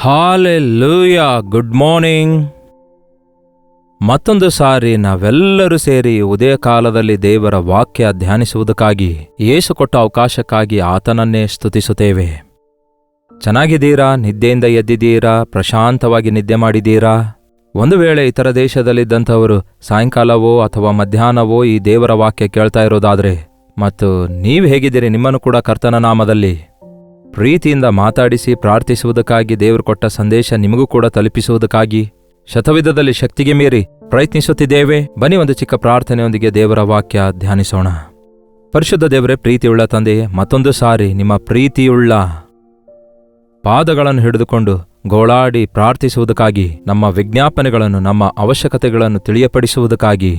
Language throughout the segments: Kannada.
Hallelujah, good morning. ಮತ್ತೊಂದು ಸಾರಿ ನಾವೆಲ್ಲರೂ ಸೇರಿ ಉದಯ ಕಾಲದಲ್ಲಿ ದೇವರ ವಾಕ್ಯ ಧ್ಯಾನಿಸುವುದಕ್ಕಾಗಿ ಯೇಸು ಕೊಟ್ಟ ಅವಕಾಶಕ್ಕಾಗಿ ಆತನನ್ನೇ ಸ್ತುತಿಸುತ್ತೇವೆ. ಚೆನ್ನಾಗಿದ್ದೀರಾ? ನಿದ್ದೆಯಿಂದ ಎದ್ದಿದ್ದೀರಾ? ಪ್ರಶಾಂತವಾಗಿ ನಿದ್ದೆ ಮಾಡಿದ್ದೀರಾ? ಒಂದು ವೇಳೆ ಇತರ ದೇಶದಲ್ಲಿದ್ದಂಥವರು ಸಾಯಂಕಾಲವೋ ಅಥವಾ ಮಧ್ಯಾಹ್ನವೋ ಈ ದೇವರ ವಾಕ್ಯ ಕೇಳ್ತಾ ಇರೋದಾದ್ರೆ, ಮತ್ತು ನೀವು ಹೇಗಿದ್ದೀರಿ? ನಿಮ್ಮನ್ನು ಕೂಡ ಕರ್ತನ ನಾಮದಲ್ಲಿ ಪ್ರೀತಿಯಿಂದ ಮಾತಾಡಿಸಿ ಪ್ರಾರ್ಥಿಸುವುದಕ್ಕಾಗಿ ದೇವರು ಕೊಟ್ಟ ಸಂದೇಶ ನಿಮಗೂ ಕೂಡ ತಲುಪಿಸುವುದಕ್ಕಾಗಿ ಶತವಿಧದಲ್ಲಿ ಶಕ್ತಿಗೆ ಮೀರಿ ಪ್ರಯತ್ನಿಸುತ್ತಿದ್ದೇವೆ. ಬನ್ನಿ, ಒಂದು ಚಿಕ್ಕ ಪ್ರಾರ್ಥನೆಯೊಂದಿಗೆ ದೇವರ ವಾಕ್ಯ ಧ್ಯಾನಿಸೋಣ. ಪರಿಶುದ್ಧ ದೇವರೇ, ಪ್ರೀತಿಯುಳ್ಳ ತಂದೆಯೇ, ಮತ್ತೊಂದು ಸಾರಿ ನಿಮ್ಮ ಪ್ರೀತಿಯುಳ್ಳ ಪಾದಗಳನ್ನು ಹಿಡಿದುಕೊಂಡು ಗೋಳಾಡಿ ಪ್ರಾರ್ಥಿಸುವುದಕ್ಕಾಗಿ, ನಮ್ಮ ವಿಜ್ಞಾಪನೆಗಳನ್ನು, ನಮ್ಮ ಅವಶ್ಯಕತೆಗಳನ್ನು ತಿಳಿಯಪಡಿಸುವುದಕ್ಕಾಗಿ,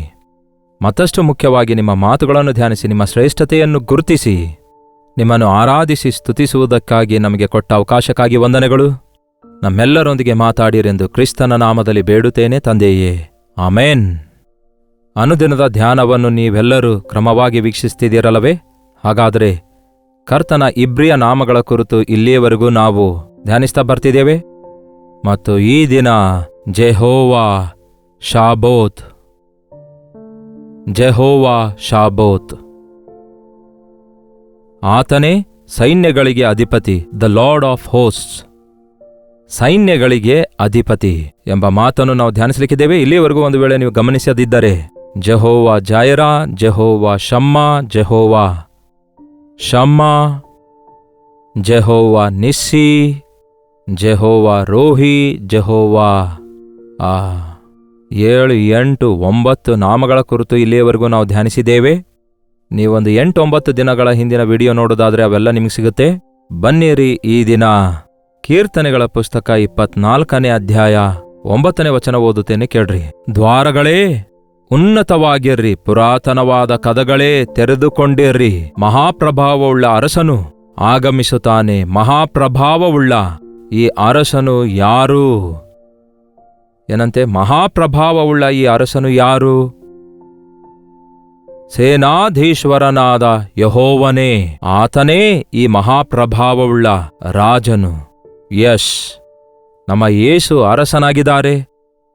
ಮತ್ತಷ್ಟು ಮುಖ್ಯವಾಗಿ ನಿಮ್ಮ ಮಾತುಗಳನ್ನು ಧ್ಯಾನಿಸಿ ನಿಮ್ಮ ಶ್ರೇಷ್ಠತೆಯನ್ನು ಗುರುತಿಸಿ ನಿಮ್ಮನ್ನು ಆರಾಧಿಸಿ ಸ್ತುತಿಸುವುದಕ್ಕಾಗಿ ನಮಗೆ ಕೊಟ್ಟ ಅವಕಾಶಕ್ಕಾಗಿ ವಂದನೆಗಳು. ನಮ್ಮೆಲ್ಲರೊಂದಿಗೆ ಮಾತಾಡಿರೆಂದು ಕ್ರಿಸ್ತನ ನಾಮದಲ್ಲಿ ಬೇಡುತ್ತೇನೆ ತಂದೆಯೇ, ಆಮೇನ್. ಅನುದಿನದ ಧ್ಯಾನವನ್ನು ನೀವೆಲ್ಲರೂ ಕ್ರಮವಾಗಿ ವೀಕ್ಷಿಸ್ತಿದ್ದೀರಲ್ಲವೇ? ಹಾಗಾದರೆ ಕರ್ತನ ಇಬ್ರಿಯ ನಾಮಗಳ ಕುರಿತು ಇಲ್ಲಿಯವರೆಗೂ ನಾವು ಧ್ಯಾನಿಸ್ತಾ ಬರ್ತಿದ್ದೇವೆ. ಮತ್ತು ಈ ದಿನ ಜೆಹೋವಾ ಶಾಬೋತ್, ಜೆಹೋವಾ ಶಾಬೋತ್, ಆತನೇ ಸೈನ್ಯಗಳಿಗೆ ಅಧಿಪತಿ, ದ ಲಾರ್ಡ್ ಆಫ್ ಹೋಸ್ಟ್ಸ್, ಸೈನ್ಯಗಳಿಗೆ ಅಧಿಪತಿ ಎಂಬ ಮಾತನ್ನು ನಾವು ಧ್ಯಾನಿಸಲಿಕ್ಕಿದ್ದೇವೆ. ಇಲ್ಲಿಯವರೆಗೂ ಒಂದು ವೇಳೆ ನೀವು ಗಮನಿಸದಿದ್ದರೆ, Jehovah Jireh, Jehovah Shammah, Jehovah Shammah, Jehovah Nissi, Jehovah Rohi, Jehovah 7, 8, 9 ನಾಮಗಳ ಕುರಿತು ಇಲ್ಲಿಯವರೆಗೂ ನಾವು ಧ್ಯಾನಿಸಿದ್ದೇವೆ. ನೀವೊಂದು 8-9 ದಿನಗಳ ಹಿಂದಿನ ವಿಡಿಯೋ ನೋಡೋದಾದ್ರೆ ಅವೆಲ್ಲ ನಿಮಗೆ ಸಿಗುತ್ತೆ. ಬನ್ನಿರಿ, ಈ ದಿನ ಕೀರ್ತನೆಗಳ ಪುಸ್ತಕ 24ನೇ ಅಧ್ಯಾಯ 9ನೇ ವಚನ ಓದುತ್ತೇನೆ, ಕೇಳ್ರಿ. ದ್ವಾರಗಳೇ ಉನ್ನತವಾಗಿರ್ರಿ, ಪುರಾತನವಾದ ಕದಗಳೇ ತೆರೆದುಕೊಂಡಿರ್ರಿ, ಮಹಾಪ್ರಭಾವವುಳ್ಳ ಅರಸನು ಆಗಮಿಸುತ್ತಾನೆ. ಮಹಾಪ್ರಭಾವವುಳ್ಳ ಈ ಅರಸನು ಯಾರು? ಏನಂತೆ? ಮಹಾಪ್ರಭಾವವುಳ್ಳ ಈ ಅರಸನು ಯಾರು? ಸೇನಾಧೀಶ್ವರನಾದ ಯೆಹೋವನೇ, ಆತನೇ ಈ ಮಹಾಪ್ರಭಾವವುಳ್ಳ ರಾಜನು. ಯಶ್, ನಮ್ಮ ಯೇಸು ಅರಸನಾಗಿದ್ದಾರೆ,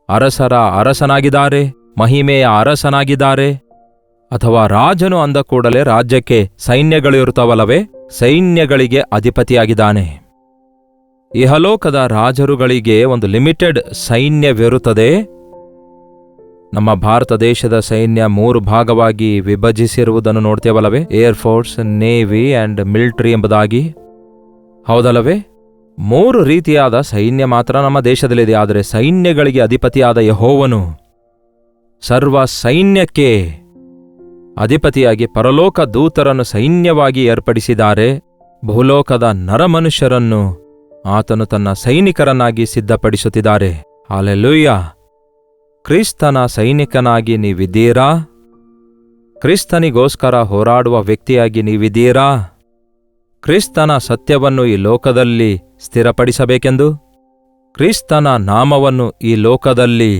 ಅರಸರ ಅರಸನಾಗಿದ್ದಾರೆ, ಮಹಿಮೆಯ ಅರಸನಾಗಿದ್ದಾರೆ. ಅಥವಾ ರಾಜನು ಅಂದ ಕೂಡಲೇ ರಾಜ್ಯಕ್ಕೆ ಸೈನ್ಯಗಳಿರುತ್ತವಲ್ಲವೇ? ಸೈನ್ಯಗಳಿಗೆ ಅಧಿಪತಿಯಾಗಿದ್ದಾನೆ. ಇಹಲೋಕದ ರಾಜರುಗಳಿಗೆ ಒಂದು ಲಿಮಿಟೆಡ್ ಸೈನ್ಯವಿರುತ್ತದೆ. ನಮ್ಮ ಭಾರತ ದೇಶದ ಸೈನ್ಯ 3 ಭಾಗವಾಗಿ ವಿಭಜಿಸಿರುವುದನ್ನು ನೋಡ್ತೇವಲ್ಲವೇ? ಏರ್ಫೋರ್ಸ್, ನೇವಿ ಅಂಡ್ ಮಿಲಿಟರಿ ಎಂಬುದಾಗಿ, ಹೌದಲ್ಲವೇ? 3 ರೀತಿಯಾದ ಸೈನ್ಯ ಮಾತ್ರ ನಮ್ಮ ದೇಶದಲ್ಲಿದೆ. ಆದರೆ ಸೈನ್ಯಗಳಿಗೆ ಅಧಿಪತಿಯಾದ ಯೆಹೋವನು ಸರ್ವ ಸೈನ್ಯಕ್ಕೆ ಅಧಿಪತಿಯಾಗಿ ಪರಲೋಕ ದೂತರನ್ನು ಸೈನ್ಯವಾಗಿ ಏರ್ಪಡಿಸಿದ್ದಾರೆ. ಭೂಲೋಕದ ನರಮನುಷ್ಯರನ್ನು ಆತನು ತನ್ನ ಸೈನಿಕರನ್ನಾಗಿ ಸಿದ್ಧಪಡಿಸುತ್ತಿದ್ದಾರೆ. ಹಾಲೆಲೂಯಾ. ಕ್ರಿಸ್ತನ ಸೈನಿಕನಾಗಿ ನೀವಿದ್ದೀರಾ? ಕ್ರಿಸ್ತನಿಗೋಸ್ಕರ ಹೋರಾಡುವ ವ್ಯಕ್ತಿಯಾಗಿ ನೀವಿದ್ದೀರಾ? ಕ್ರಿಸ್ತನ ಸತ್ಯವನ್ನು ಈ ಲೋಕದಲ್ಲಿ ಸ್ಥಿರಪಡಿಸಬೇಕೆಂದು, ಕ್ರಿಸ್ತನ ನಾಮವನ್ನು ಈ ಲೋಕದಲ್ಲಿ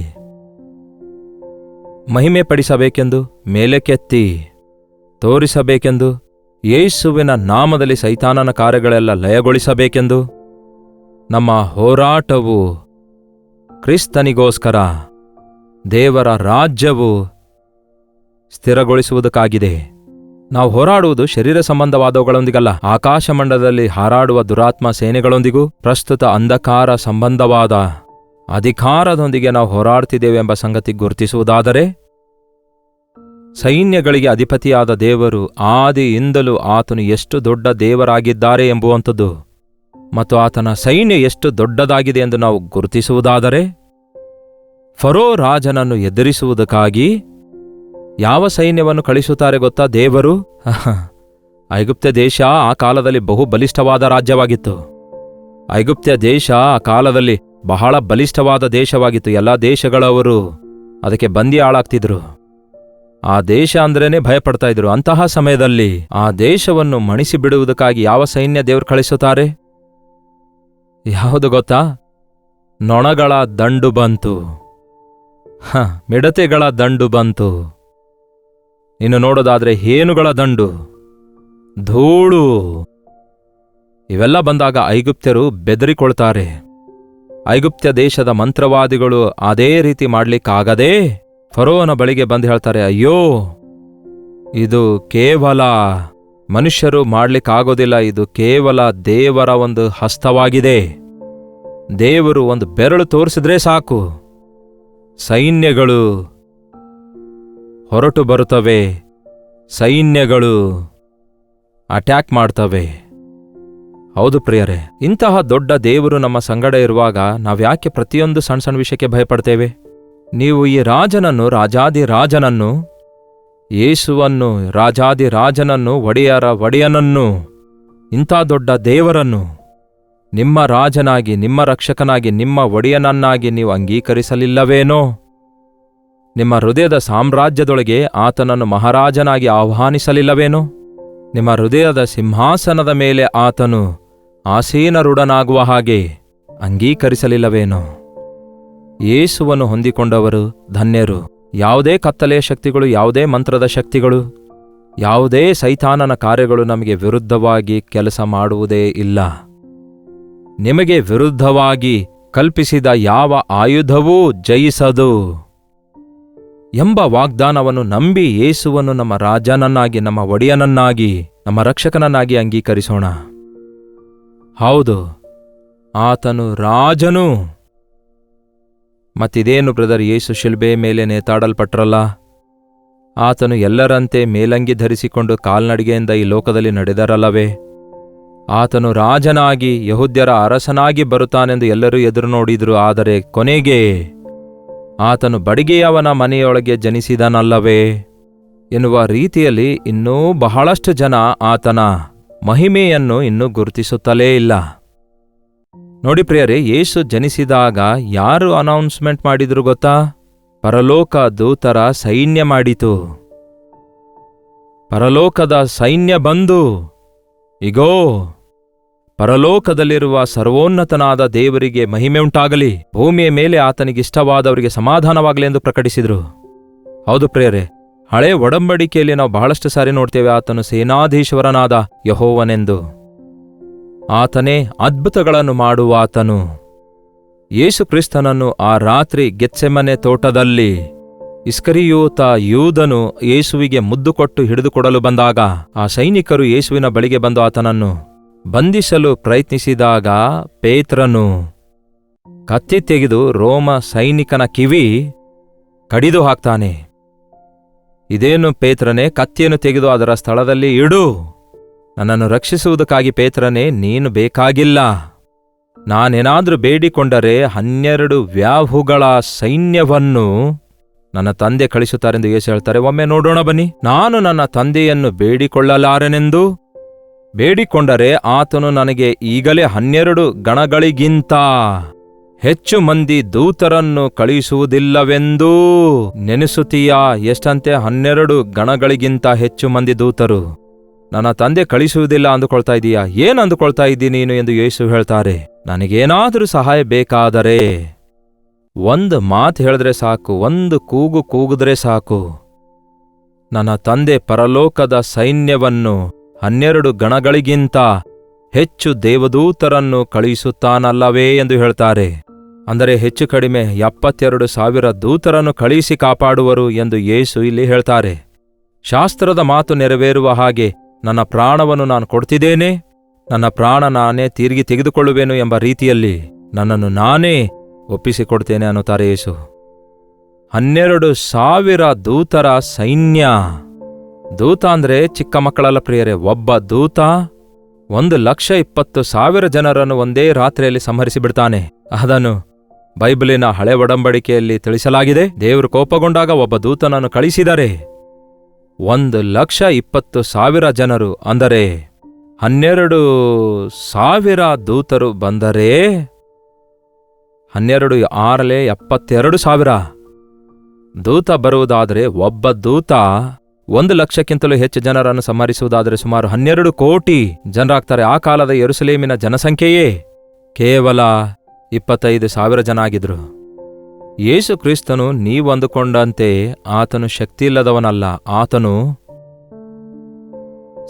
ಮಹಿಮೆಪಡಿಸಬೇಕೆಂದು, ಮೇಲಕ್ಕೆತ್ತಿ ತೋರಿಸಬೇಕೆಂದು, ಯೇಸುವಿನ ನಾಮದಲ್ಲಿ ಸೈತಾನನ ಕಾರ್ಯಗಳೆಲ್ಲ ಲಯಗೊಳಿಸಬೇಕೆಂದು, ನಮ್ಮ ಹೋರಾಟವು ಕ್ರಿಸ್ತನಿಗೋಸ್ಕರ ದೇವರ ರಾಜ್ಯವು ಸ್ಥಿರಗೊಳಿಸುವುದಕ್ಕಾಗಿದೆ. ನಾವು ಹೋರಾಡುವುದು ಶರೀರ ಸಂಬಂಧವಾದವುಗಳೊಂದಿಗಲ್ಲ, ಆಕಾಶಮಂಡಲದಲ್ಲಿ ಹಾರಾಡುವ ದುರಾತ್ಮ ಸೇನೆಗಳೊಂದಿಗೂ ಪ್ರಸ್ತುತ ಅಂಧಕಾರ ಸಂಬಂಧವಾದ ಅಧಿಕಾರದೊಂದಿಗೆ ನಾವು ಹೋರಾಡ್ತಿದ್ದೇವೆ ಎಂಬ ಸಂಗತಿ ಗುರುತಿಸುವುದಾದರೆ, ಸೈನ್ಯಗಳಿಗೆ ಅಧಿಪತಿಯಾದ ದೇವರು ಆದಿಯಿಂದಲೂ ಆತನು ಎಷ್ಟು ದೊಡ್ಡ ದೇವರಾಗಿದ್ದಾರೆ ಎಂಬುವಂಥದ್ದು ಮತ್ತು ಆತನ ಸೈನ್ಯ ಎಷ್ಟು ದೊಡ್ಡದಾಗಿದೆ ಎಂದು ನಾವು ಗುರುತಿಸುವುದಾದರೆ, ಫರೋ ರಾಜನನ್ನು ಎದುರಿಸುವುದಕ್ಕಾಗಿ ಯಾವ ಸೈನ್ಯವನ್ನು ಕಳಿಸುತ್ತಾರೆ ಗೊತ್ತಾ? ದೇವರು ಐಗುಪ್ತ ದೇಶ ಆ ಕಾಲದಲ್ಲಿ ಬಹು ಬಲಿಷ್ಠವಾದ ರಾಜ್ಯವಾಗಿತ್ತು. ಐಗುಪ್ತ ದೇಶ ಆ ಕಾಲದಲ್ಲಿ ಬಹಳ ಬಲಿಷ್ಠವಾದ ದೇಶವಾಗಿತ್ತು. ಎಲ್ಲ ದೇಶಗಳವರು ಅದಕ್ಕೆ ಬಂದಿ ಆಳಾಗ್ತಿದ್ರು. ಆ ದೇಶ ಅಂದ್ರೇನೆ ಭಯಪಡ್ತಾ ಇದ್ರು. ಅಂತಹ ಸಮಯದಲ್ಲಿ ಆ ದೇಶವನ್ನು ಮಣಿಸಿಬಿಡುವುದಕ್ಕಾಗಿ ಯಾವ ಸೈನ್ಯ ದೇವರು ಕಳಿಸುತ್ತಾರೆ? ಯಾವುದು ಗೊತ್ತಾ? ನೊಣಗಳ ದಂಡು ಬಂತು, ಮಿಡತೆಗಳ ದಂಡು ಬಂತು. ಇನ್ನು ನೋಡೋದಾದ್ರೆ ಹೇನುಗಳ ದಂಡು, ಧೂಳು, ಇವೆಲ್ಲ ಬಂದಾಗ ಐಗುಪ್ತ್ಯರು ಬೆದರಿಕೊಳ್ತಾರೆ. ಐಗುಪ್ತ್ಯ ದೇಶದ ಮಂತ್ರವಾದಿಗಳು ಅದೇ ರೀತಿ ಮಾಡ್ಲಿಕ್ಕಾಗದೆ ಫರೋವನ ಬಳಿಗೆ ಬಂದು ಹೇಳ್ತಾರೆ, ಅಯ್ಯೋ, ಇದು ಕೇವಲ ಮನುಷ್ಯರು ಮಾಡ್ಲಿಕ್ಕಾಗೋದಿಲ್ಲ, ಇದು ಕೇವಲ ದೇವರ ಒಂದು ಹಸ್ತವಾಗಿದೆ. ದೇವರು ಒಂದು ಬೆರಳು ತೋರಿಸಿದ್ರೆ ಸಾಕು, ಸೈನ್ಯಗಳು ಹೊರಟು ಬರುತ್ತವೆ, ಸೈನ್ಯಗಳು ಅಟ್ಯಾಕ್ ಮಾಡ್ತವೆ. ಹೌದು ಪ್ರಿಯರೇ, ಇಂತಹ ದೊಡ್ಡ ದೇವರು ನಮ್ಮ ಸಂಗಡ ಇರುವಾಗ ನಾವ್ಯಾಕೆ ಪ್ರತಿಯೊಂದು ಸಣ್ಣ ಸಣ್ಣ ವಿಷಯಕ್ಕೆ ಭಯಪಡ್ತೇವೆ? ನೀವು ಈ ರಾಜನನ್ನು, ರಾಜಾದಿರಾಜನನ್ನು, ಯೇಸುವನ್ನು, ರಾಜಾದಿರಾಜನನ್ನು, ಒಡೆಯರ ಒಡೆಯನನ್ನು, ಇಂಥ ದೊಡ್ಡ ದೇವರನ್ನು ನಿಮ್ಮ ರಾಜನಾಗಿ, ನಿಮ್ಮ ರಕ್ಷಕನಾಗಿ, ನಿಮ್ಮ ಒಡೆಯನನ್ನಾಗಿ ನೀವು ಅಂಗೀಕರಿಸಲಿಲ್ಲವೇನೋ? ನಿಮ್ಮ ಹೃದಯದ ಸಾಮ್ರಾಜ್ಯದೊಳಗೆ ಆತನನ್ನು ಮಹಾರಾಜನಾಗಿ ಆಹ್ವಾನಿಸಲಿಲ್ಲವೇನೋ? ನಿಮ್ಮ ಹೃದಯದ ಸಿಂಹಾಸನದ ಮೇಲೆ ಆತನು ಆಸೀನರೂಢನಾಗುವ ಹಾಗೆ ಅಂಗೀಕರಿಸಲಿಲ್ಲವೇನೋ? ಯೇಸುವನ್ನು ಹೊಂದಿಕೊಂಡವರು ಧನ್ಯರು. ಯಾವುದೇ ಕತ್ತಲೆಯ ಶಕ್ತಿಗಳು, ಯಾವುದೇ ಮಂತ್ರದ ಶಕ್ತಿಗಳು, ಯಾವುದೇ ಸೈತಾನನ ಕಾರ್ಯಗಳು ನಮಗೆ ವಿರುದ್ಧವಾಗಿ ಕೆಲಸ ಮಾಡುವುದೇ ಇಲ್ಲ. ನಿಮಗೆ ವಿರುದ್ಧವಾಗಿ ಕಲ್ಪಿಸಿದ ಯಾವ ಆಯುಧವೂ ಜಯಿಸದು ಎಂಬ ವಾಗ್ದಾನವನ್ನು ನಂಬಿ ಯೇಸುವನ್ನು ನಮ್ಮ ರಾಜನನ್ನಾಗಿ, ನಮ್ಮ ಒಡೆಯನನ್ನಾಗಿ, ನಮ್ಮ ರಕ್ಷಕನನ್ನಾಗಿ ಅಂಗೀಕರಿಸೋಣ. ಹೌದು, ಆತನು ರಾಜನು. ಮತ್ತಿದೇನು ಬ್ರದರ್, ಯೇಸು ಶಿಲ್ಬೆ ಮೇಲೆ ನೇತಾಡಲ್ಪಟ್ರಲ್ಲ, ಆತನು ಎಲ್ಲರಂತೆ ಮೇಲಂಗಿ ಧರಿಸಿಕೊಂಡು ಕಾಲ್ನಡಿಗೆಯಿಂದ ಈ ಲೋಕದಲ್ಲಿ ನಡೆದರಲ್ಲವೇ? ಆತನು ರಾಜನಾಗಿ, ಯಹೂದ್ಯರ ಅರಸನಾಗಿ ಬರುತ್ತಾನೆಂದು ಎಲ್ಲರೂ ಎದುರು ನೋಡಿದ್ರು. ಆದರೆ ಕೊನೆಗೆ ಆತನು ಬಡಿಗೆಯವನ ಮನೆಯೊಳಗೆ ಜನಿಸಿದನಲ್ಲವೇ ಎನ್ನುವ ರೀತಿಯಲ್ಲಿ ಇನ್ನೂ ಬಹಳಷ್ಟು ಜನ ಆತನ ಮಹಿಮೆಯನ್ನು ಇನ್ನೂ ಗುರುತಿಸುತ್ತಲೇ ಇಲ್ಲ. ನೋಡಿ ಪ್ರಿಯರೇ, ಯೇಸು ಜನಿಸಿದಾಗ ಯಾರು ಅನೌನ್ಸ್ಮೆಂಟ್ ಮಾಡಿದ್ರು ಗೊತ್ತಾ? ಪರಲೋಕ ದೂತರ ಸೈನ್ಯ ಮಾಡಿತು. ಪರಲೋಕದ ಸೈನ್ಯ ಬಂದು, ಇಗೋ, ಪರಲೋಕದಲ್ಲಿರುವ ಸರ್ವೋನ್ನತನಾದ ದೇವರಿಗೆ ಮಹಿಮೆ ಉಂಟಾಗಲಿ, ಭೂಮಿಯ ಮೇಲೆ ಆತನಿಗಿಷ್ಟವಾದವರಿಗೆ ಸಮಾಧಾನವಾಗಲಿ ಎಂದು ಪ್ರಕಟಿಸಿದರು. ಹೌದು ಪ್ರಿಯರೇ, ಹಳೆ ಒಡಂಬಡಿಕೆಯಲ್ಲಿ ನಾವು ಬಹಳಷ್ಟು ಸಾರಿ ನೋಡ್ತೇವೆ ಆತನು ಸೇನಾಧೀಶ್ವರನಾದ ಯೆಹೋವನೆಂದು. ಆತನೇ ಅದ್ಭುತಗಳನ್ನು ಮಾಡುವ ಆತನು. ಯೇಸು ಕ್ರಿಸ್ತನನ್ನು ಆ ರಾತ್ರಿ ಗೆತ್ಸೆಮನೆ ತೋಟದಲ್ಲಿ ಇಸ್ಕರಿಯೋತ ಯೂದನು ಯೇಸುವಿಗೆ ಮುದ್ದು ಕೊಟ್ಟು ಹಿಡಿದುಕೊಡಲು ಬಂದಾಗ ಆ ಸೈನಿಕರು ಯೇಸುವಿನ ಬಳಿಗೆ ಬಂದು ಆತನನ್ನು ಬಂಧಿಸಲು ಪ್ರಯತ್ನಿಸಿದಾಗ ಪೇತ್ರನು ಕತ್ತಿ ತೆಗೆದು ರೋಮ ಸೈನಿಕನ ಕಿವಿ ಕಡಿದು ಹಾಕ್ತಾನೆ. ಇದೇನು ಪೇತ್ರನೇ, ಕತ್ತಿಯನ್ನು ತೆಗೆದು ಅದರ ಸ್ಥಳದಲ್ಲಿ ಇಡು. ನನ್ನನ್ನು ರಕ್ಷಿಸುವುದಕ್ಕಾಗಿ ಪೇತ್ರನೇ, ನೀನು ಬೇಕಾಗಿಲ್ಲ. ನಾನೇನಾದ್ರೂ ಬೇಡಿಕೊಂಡರೆ 12 ವ್ಯಾಹುಗಳ ಸೈನ್ಯವನ್ನು ನನ್ನ ತಂದೆ ಕಳಿಸುತ್ತಾರೆಂದು ಯೇಸು ಹೇಳ್ತಾರೆ. ಒಮ್ಮೆ ನೋಡೋಣ ಬನ್ನಿ. ನಾನು ನನ್ನ ತಂದೆಯನ್ನು ಬೇಡಿಕೊಳ್ಳಲಾರೆನೆಂದು ಬೇಡಿಕೊಂಡರೆ ಆತನು ನನಗೆ ಈಗಲೇ 12 ಗಣಗಳಿಗಿಂತ ಹೆಚ್ಚು ಮಂದಿ ದೂತರನ್ನು ಕಳುಹಿಸುವುದಿಲ್ಲವೆಂದೂ ನೆನೆಸುತ್ತೀಯಾ? ಎಷ್ಟಂತೆ? 12 ಗಣಗಳಿಗಿಂತ ಹೆಚ್ಚು ಮಂದಿ ದೂತರು. ನನ್ನ ತಂದೆ ಕಳಿಸುವುದಿಲ್ಲ ಅಂದುಕೊಳ್ತಾ ಇದೀಯಾ? ಏನು ಅಂದುಕೊಳ್ತಾ ಇದ್ದೀನಿ ನೀನು ಎಂದು ಯೇಸು ಹೇಳ್ತಾರೆ. ನನಗೇನಾದರೂ ಸಹಾಯ ಬೇಕಾದರೆ ಒಂದು ಮಾತು ಹೇಳಿದ್ರೆ ಸಾಕು, ಒಂದು ಕೂಗು ಕೂಗಿದ್ರೆ ಸಾಕು, ನನ್ನ ತಂದೆ ಪರಲೋಕದ ಸೈನ್ಯವನ್ನು 12 ಗಣಗಳಿಗಿಂತ ಹೆಚ್ಚು ದೇವದೂತರನ್ನು ಕಳುಹಿಸುತ್ತಾನಲ್ಲವೇ ಎಂದು ಹೇಳ್ತಾರೆ. ಅಂದರೆ ಹೆಚ್ಚು ಕಡಿಮೆ 72,000 ದೂತರನ್ನು ಕಳುಹಿಸಿ ಕಾಪಾಡುವರು ಎಂದು ಯೇಸು ಇಲ್ಲಿ ಹೇಳ್ತಾರೆ. ಶಾಸ್ತ್ರದ ಮಾತು ನೆರವೇರುವ ಹಾಗೆ ನನ್ನ ಪ್ರಾಣವನ್ನು ನಾನು ಕೊಡ್ತಿದ್ದೇನೆ, ನನ್ನ ಪ್ರಾಣ ನಾನೇ ತಿರುಗಿ ತೆಗೆದುಕೊಳ್ಳುವೆನು ಎಂಬ ರೀತಿಯಲ್ಲಿ ನನ್ನನ್ನು ನಾನೇ ಒಪ್ಪಿಸಿಕೊಡ್ತೇನೆ ಅನ್ನುತ್ತಾರೆ ಯೇಸು. 12,000 ದೂತರ ಸೈನ್ಯ. ದೂತ ಅಂದ್ರೆ ಚಿಕ್ಕ ಮಕ್ಕಳಲ್ಲ ಪ್ರಿಯರೇ. ಒಬ್ಬ ದೂತ 1,20,000 ಜನರನ್ನು ಒಂದೇ ರಾತ್ರಿಯಲ್ಲಿ ಸಂಹರಿಸಿಬಿಡ್ತಾನೆ. ಅದನ್ನು ಬೈಬಲಿನ ಹಳೆ ಒಡಂಬಡಿಕೆಯಲ್ಲಿ ತಿಳಿಸಲಾಗಿದೆ. ದೇವರು ಕೋಪಗೊಂಡಾಗ ಒಬ್ಬ ದೂತನನ್ನು ಕಳಿಸಿದರೆ 1,20,000 ಜನರು, ಅಂದರೆ 12,000 ದೂತರು ಬಂದರೆ 12 6 72,000 ದೂತ ಬರುವುದಾದರೆ, ಒಬ್ಬ ದೂತ 1,00,000ಕ್ಕಿಂತಲೂ ಹೆಚ್ಚು ಜನರನ್ನು ಸಂಹರಿಸುವುದಾದರೆ ಸುಮಾರು 12 ಕೋಟಿ ಜನರಾಗ್ತಾರೆ. ಆ ಕಾಲದ ಯೆರೂಸಲೇಮಿನ ಜನಸಂಖ್ಯೆಯೇ ಕೇವಲ 25,000 ಜನ ಆಗಿದ್ರು. ಯೇಸು ಕ್ರಿಸ್ತನು ನೀವಂದುಕೊಂಡಂತೆ ಆತನು ಶಕ್ತಿಯಿಲ್ಲದವನಲ್ಲ, ಆತನು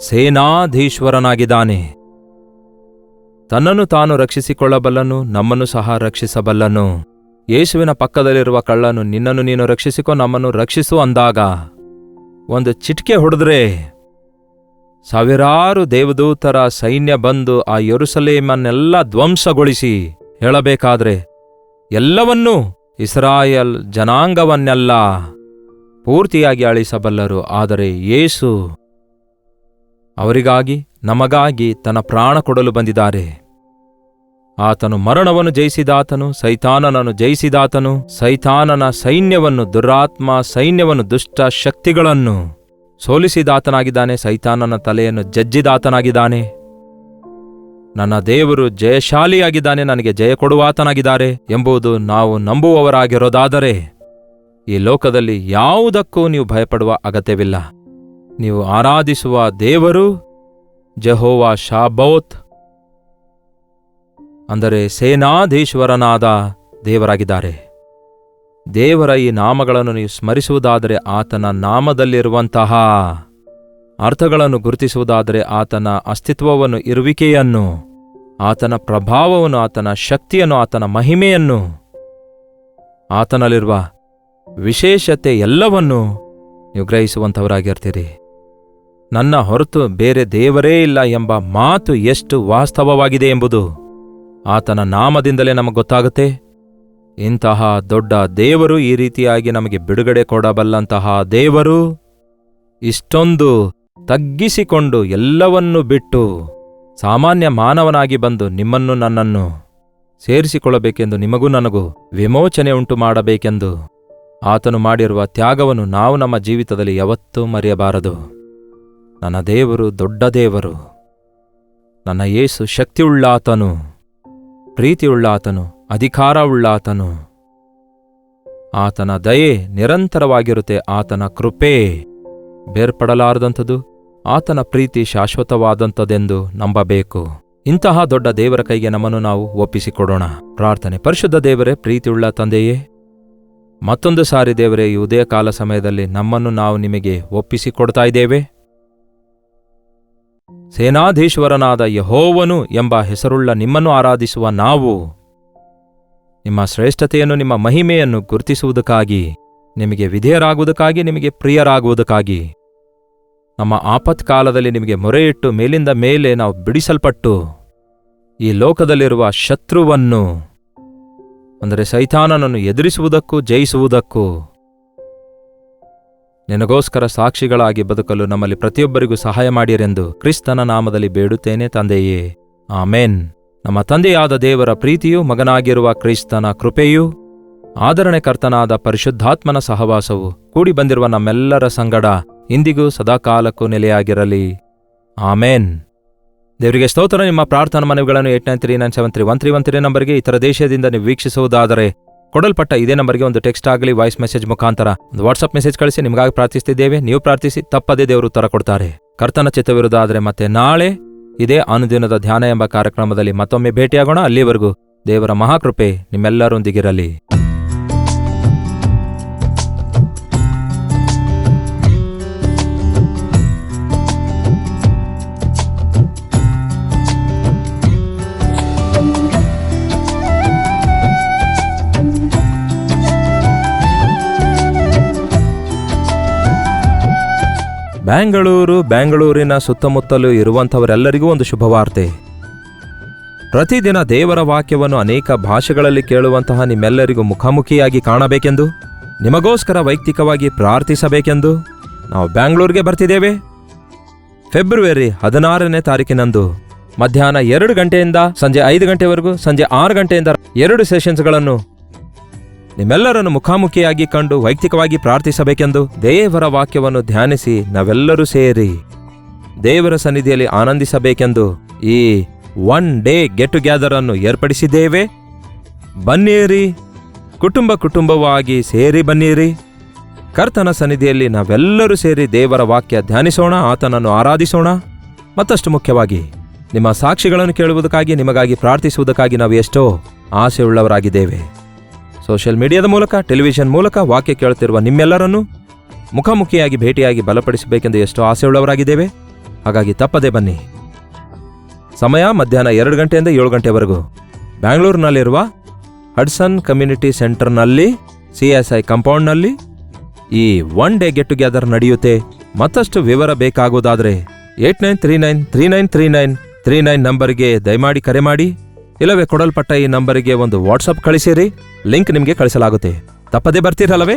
ಸೇನಾಧೀಶ್ವರನಾಗಿದ್ದಾನೆ. ತನ್ನನ್ನು ತಾನು ರಕ್ಷಿಸಿಕೊಳ್ಳಬಲ್ಲನು, ನಮ್ಮನ್ನು ಸಹ ರಕ್ಷಿಸಬಲ್ಲನು. ಯೇಸುವಿನ ಪಕ್ಕದಲ್ಲಿರುವ ಕಳ್ಳನು ನಿನ್ನನ್ನು ನೀನು ರಕ್ಷಿಸಿಕೊ, ನಮ್ಮನ್ನು ರಕ್ಷಿಸು ಅಂದಾಗ ಒಂದು ಚಿಟಿಕೆ ಹೊಡೆದ್ರೆ ಸಾವಿರಾರು ದೇವದೂತರ ಸೈನ್ಯ ಬಂದು ಆ ಯೆರೂಸಲೇಮನ್ನೆಲ್ಲ ಧ್ವಂಸಗೊಳಿಸಿ, ಹೇಳಬೇಕಾದ್ರೆ ಎಲ್ಲವನ್ನೂ ಇಸ್ರಾಯೇಲ್ ಜನಾಂಗವನ್ನೆಲ್ಲ ಪೂರ್ತಿಯಾಗಿ ಅಳಿಸಬಲ್ಲರು. ಆದರೆ ಯೇಸು ಅವರಿಗಾಗಿ, ನಮಗಾಗಿ ತನ್ನ ಪ್ರಾಣ ಕೊಡಲು ಬಂದಿದ್ದಾರೆ. ಆತನು ಮರಣವನ್ನು ಜಯಿಸಿದಾತನು, ಸೈತಾನನನ್ನು ಜಯಿಸಿದಾತನು, ಸೈತಾನನ ಸೈನ್ಯವನ್ನು, ದುರಾತ್ಮ ಸೈನ್ಯವನ್ನು, ದುಷ್ಟ ಶಕ್ತಿಗಳನ್ನು ಸೋಲಿಸಿದಾತನಾಗಿದ್ದಾನೆ, ಸೈತಾನನ ತಲೆಯನ್ನು ಜಜ್ಜಿದಾತನಾಗಿದ್ದಾನೆ. ನನ್ನ ದೇವರು ಜಯಶಾಲಿಯಾಗಿದ್ದಾನೆ, ನನಗೆ ಜಯ ಕೊಡುವಾತನಾಗಿದ್ದಾರೆ ಎಂಬುದು ನಾವು ನಂಬುವವರಾಗಿರೋದಾದರೆ ಈ ಲೋಕದಲ್ಲಿ ಯಾವುದಕ್ಕೂ ನೀವು ಭಯಪಡುವ ಅಗತ್ಯವಿಲ್ಲ. ನೀವು ಆರಾಧಿಸುವ ದೇವರು ಜೆಹೋವ ಶಾಬೋತ್, ಅಂದರೆ ಸೇನಾಧೀಶ್ವರನಾದ ದೇವರಾಗಿದ್ದಾರೆ. ದೇವರ ಈ ನಾಮಗಳನ್ನು ನೀವು ಸ್ಮರಿಸುವುದಾದರೆ, ಆತನ ನಾಮದಲ್ಲಿರುವಂತಹ ಅರ್ಥಗಳನ್ನು ಗುರುತಿಸುವುದಾದರೆ, ಆತನ ಅಸ್ತಿತ್ವವನ್ನು, ಇರುವಿಕೆಯನ್ನು, ಆತನ ಪ್ರಭಾವವನ್ನು, ಆತನ ಶಕ್ತಿಯನ್ನು, ಆತನ ಮಹಿಮೆಯನ್ನು, ಆತನಲ್ಲಿರುವ ವಿಶೇಷತೆ ಎಲ್ಲವನ್ನೂ ನೀವು ಗ್ರಹಿಸುವಂಥವರಾಗಿರ್ತೀರಿ. ನನ್ನ ಹೊರತು ಬೇರೆ ದೇವರೇ ಇಲ್ಲ ಎಂಬ ಮಾತು ಎಷ್ಟು ವಾಸ್ತವವಾಗಿದೆ ಎಂಬುದು ಆತನ ನಾಮದಿಂದಲೇ ನಮಗೆ ಗೊತ್ತಾಗುತ್ತೆ. ಇಂತಹ ದೊಡ್ಡ ದೇವರು, ಈ ರೀತಿಯಾಗಿ ನಮಗೆ ಬಿಡುಗಡೆ ಕೊಡಬಲ್ಲಂತಹ ದೇವರು, ಇಷ್ಟೊಂದು ತಗ್ಗಿಸಿಕೊಂಡು ಎಲ್ಲವನ್ನೂ ಬಿಟ್ಟು ಸಾಮಾನ್ಯ ಮಾನವನಾಗಿ ಬಂದು ನಿಮ್ಮನ್ನು ನನ್ನನ್ನು ಸೇರಿಸಿಕೊಳ್ಳಬೇಕೆಂದು, ನಿಮಗೂ ನನಗೂ ವಿಮೋಚನೆ ಉಂಟು ಮಾಡಬೇಕೆಂದು ಆತನು ಮಾಡಿರುವ ತ್ಯಾಗವನ್ನು ನಾವು ನಮ್ಮ ಜೀವಿತದಲ್ಲಿ ಯಾವತ್ತೂ ಮರೆಯಬಾರದು. ನನ್ನ ದೇವರು ದೊಡ್ಡ ದೇವರು. ನನ್ನ ಯೇಸು ಶಕ್ತಿಯುಳ್ಳಾತನು, ಪ್ರೀತಿಯುಳ್ಳಾತನು, ಅಧಿಕಾರವುಳ್ಳಾತನು. ಆತನ ದಯೆ ನಿರಂತರವಾಗಿರುತ್ತೆ. ಆತನ ಕೃಪೆ ಬೇರ್ಪಡಲಾರದಂಥದ್ದು, ಆತನ ಪ್ರೀತಿ ಶಾಶ್ವತವಾದಂಥದ್ದೆಂದು ನಂಬಬೇಕು. ಇಂತಹ ದೊಡ್ಡ ದೇವರ ಕೈಗೆ ನಮ್ಮನ್ನು ನಾವು ಒಪ್ಪಿಸಿಕೊಡೋಣ. ಪ್ರಾರ್ಥನೆ. ಪರಿಶುದ್ಧ ದೇವರೇ, ಪ್ರೀತಿಯುಳ್ಳ ತಂದೆಯೇ, ಮತ್ತೊಂದು ಸಾರಿ ದೇವರೇ, ಈ ಉದಯ ಕಾಲ ಸಮಯದಲ್ಲಿ ನಮ್ಮನ್ನು ನಾವು ನಿಮಗೆ ಒಪ್ಪಿಸಿಕೊಡ್ತಾ ಇದ್ದೇವೆ. ಸೇನಾಧೀಶ್ವರನಾದ ಯೆಹೋವನು ಎಂಬ ಹೆಸರುಳ್ಳ ನಿಮ್ಮನ್ನು ಆರಾಧಿಸುವ ನಾವು ನಿಮ್ಮ ಶ್ರೇಷ್ಠತೆಯನ್ನು, ನಿಮ್ಮ ಮಹಿಮೆಯನ್ನು ಗುರುತಿಸುವುದಕ್ಕಾಗಿ, ನಿಮಗೆ ವಿಧೇಯರಾಗುವುದಕ್ಕಾಗಿ, ನಿಮಗೆ ಪ್ರಿಯರಾಗುವುದಕ್ಕಾಗಿ, ನಮ್ಮ ಆಪತ್ಕಾಲದಲ್ಲಿ ನಿಮಗೆ ಮೊರೆಯಿಟ್ಟು ಮೇಲಿಂದ ಮೇಲೆ ನಾವು ಬಿಡಿಸಲ್ಪಟ್ಟು ಈ ಲೋಕದಲ್ಲಿರುವ ಶತ್ರುವನ್ನು, ಅಂದರೆ ಸೈತಾನನನ್ನು ಎದುರಿಸುವುದಕ್ಕೂ ಜಯಿಸುವುದಕ್ಕೂ ನಿನಗೋಸ್ಕರ ಸಾಕ್ಷಿಗಳಾಗಿ ಬದುಕಲು ನಮ್ಮಲ್ಲಿ ಪ್ರತಿಯೊಬ್ಬರಿಗೂ ಸಹಾಯ ಮಾಡಿರೆಂದು ಕ್ರಿಸ್ತನ ನಾಮದಲ್ಲಿ ಬೇಡುತ್ತೇನೆ ತಂದೆಯೇ, ಆಮೇನ್. ನಮ್ಮ ತಂದೆಯಾದ ದೇವರ ಪ್ರೀತಿಯೂ, ಮಗನಾಗಿರುವ ಕ್ರಿಸ್ತನ ಕೃಪೆಯೂ, ಆದರಣೆಕರ್ತನಾದ ಪರಿಶುದ್ಧಾತ್ಮನ ಸಹವಾಸವು ಕೂಡಿ ಬಂದಿರುವ ನಮ್ಮೆಲ್ಲರ ಸಂಗಡ ಇಂದಿಗೂ ಸದಾಕಾಲಕ್ಕೂ ನೆಲೆಯಾಗಿರಲಿ. ಆಮೇನ್. ದೇವರಿಗೆ ಸ್ತೋತ್ರ. ನಿಮ್ಮ ಪ್ರಾರ್ಥನಾ ಮನವಿಗಳನ್ನು 8939731313 ನಂಬರ್ಗೆ, ಇತರ ದೇಶದಿಂದ ನೀವು ವೀಕ್ಷಿಸುವುದಾದರೆ ಕೊಡಲ್ಪಟ್ಟ ಇದೇ ನಂಬರ್ಗೆ ಒಂದು ಟೆಕ್ಸ್ಟ್ ಆಗಲಿ, ವಾಯ್ಸ್ ಮೆಸೇಜ್ ಮುಖಾಂತರ ಒಂದು ವಾಟ್ಸಪ್ ಮೆಸೇಜ್ ಕಳಿಸಿ. ನಿಮಗಾಗಿ ಪ್ರಾರ್ಥಿಸ್ತಿದ್ದೇವೆ. ನೀವು ಪ್ರಾರ್ಥಿಸಿ, ತಪ್ಪದೇ ದೇವರು ಉತ್ತರ ಕೊಡ್ತಾರೆ. ಕರ್ತನ ಚಿತ್ತವಿರುವುದಾದರೆ ಮತ್ತೆ ನಾಳೆ ಇದೇ ಅನುದಿನದ ಧ್ಯಾನ ಎಂಬ ಕಾರ್ಯಕ್ರಮದಲ್ಲಿ ಮತ್ತೊಮ್ಮೆ ಭೇಟಿಯಾಗೋಣ. ಅಲ್ಲಿವರೆಗೂ ದೇವರ ಮಹಾಕೃಪೆ ನಿಮ್ಮೆಲ್ಲರೊಂದಿಗಿರಲಿ. ಬೆಂಗಳೂರಿನ ಸುತ್ತಮುತ್ತಲೂ ಇರುವಂಥವರೆಲ್ಲರಿಗೂ ಒಂದು ಶುಭವಾರ್ತೆ. ಪ್ರತಿದಿನ ದೇವರ ವಾಕ್ಯವನ್ನು ಅನೇಕ ಭಾಷೆಗಳಲ್ಲಿ ಕೇಳುವಂತಹ ನಿಮ್ಮೆಲ್ಲರಿಗೂ ಮುಖಾಮುಖಿಯಾಗಿ ಕಾಣಬೇಕೆಂದು, ನಿಮಗೋಸ್ಕರ ವೈಯಕ್ತಿಕವಾಗಿ ಪ್ರಾರ್ಥಿಸಬೇಕೆಂದು ನಾವು ಬೆಂಗಳೂರಿಗೆ ಬರ್ತಿದ್ದೇವೆ. ಫೆಬ್ರವರಿ 16ನೇ ತಾರೀಕಿನಂದು ಮಧ್ಯಾಹ್ನ 2 ಗಂಟೆಯಿಂದ ಸಂಜೆ 5 ಗಂಟೆವರೆಗೂ, ಸಂಜೆ 6 ಗಂಟೆಯಿಂದ 2 ಸೆಷನ್ಸ್ಗಳನ್ನು ನಿಮ್ಮೆಲ್ಲರನ್ನು ಮುಖಾಮುಖಿಯಾಗಿ ಕಂಡು ವೈಯಕ್ತಿಕವಾಗಿ ಪ್ರಾರ್ಥಿಸಬೇಕೆಂದು, ದೇವರ ವಾಕ್ಯವನ್ನು ಧ್ಯಾನಿಸಿ ನಾವೆಲ್ಲರೂ ಸೇರಿ ದೇವರ ಸನ್ನಿಧಿಯಲ್ಲಿ ಆನಂದಿಸಬೇಕೆಂದು ಈ 1 ಡೇ ಗೆಟ್ ಟುಗೆದರ್ ಅನ್ನು ಏರ್ಪಡಿಸಿದ್ದೇವೆ. ಬನ್ನಿರಿ, ಕುಟುಂಬವಾಗಿ ಸೇರಿ ಬನ್ನಿರಿ. ಕರ್ತನ ಸನ್ನಿಧಿಯಲ್ಲಿ ನಾವೆಲ್ಲರೂ ಸೇರಿ ದೇವರ ವಾಕ್ಯ ಧ್ಯಾನಿಸೋಣ, ಆತನನ್ನು ಆರಾಧಿಸೋಣ. ಮತ್ತಷ್ಟು ಮುಖ್ಯವಾಗಿ ನಿಮ್ಮ ಸಾಕ್ಷಿಗಳನ್ನು ಕೇಳುವುದಕ್ಕಾಗಿ, ನಿಮಗಾಗಿ ಪ್ರಾರ್ಥಿಸುವುದಕ್ಕಾಗಿ ನಾವು ಎಷ್ಟೋ ಆಸೆಯುಳ್ಳವರಾಗಿದ್ದೇವೆ. ಸೋಷಿಯಲ್ ಮೀಡಿಯಾದ ಮೂಲಕ, ಟೆಲಿವಿಷನ್ ಮೂಲಕ ವಾಕ್ಯ ಕೇಳುತ್ತಿರುವ ನಿಮ್ಮೆಲ್ಲರನ್ನು ಮುಖಾಮುಖಿಯಾಗಿ ಭೇಟಿಯಾಗಿ ಬಲಪಡಿಸಬೇಕೆಂದು ಎಷ್ಟೋ ಆಸೆಯುಳ್ಳವರಾಗಿದ್ದೇವೆ. ಹಾಗಾಗಿ ತಪ್ಪದೆ ಬನ್ನಿ. ಸಮಯ ಮಧ್ಯಾಹ್ನ 2 ಗಂಟೆಯಿಂದ 7 ಗಂಟೆವರೆಗೂ. ಬ್ಯಾಂಗ್ಳೂರಿನಲ್ಲಿರುವ ಹಡ್ಸನ್ ಕಮ್ಯುನಿಟಿ ಸೆಂಟರ್ನಲ್ಲಿ CSI ಕಾಂಪೌಂಡ್ನಲ್ಲಿ ಈ 1 ಡೇ ಗೆಟ್ ಟುಗೆದರ್ ನಡೆಯುತ್ತೆ. ಮತ್ತಷ್ಟು ವಿವರ ಬೇಕಾಗುವುದಾದರೆ 8939393939 ನಂಬರ್ಗೆ ದಯಮಾಡಿ ಕರೆ ಮಾಡಿ, ಇಲ್ಲವೇ ಕೊಡಲ್ಪಟ್ಟ ಈ ನಂಬರಿಗೆ ಒಂದು ವಾಟ್ಸಪ್ ಕಳಿಸಿರಿ. ಲಿಂಕ್ ನಿಮಗೆ ಕಳಿಸಲಾಗುತ್ತೆ. ತಪ್ಪದೇ ಬರ್ತೀರಲ್ಲವೇ?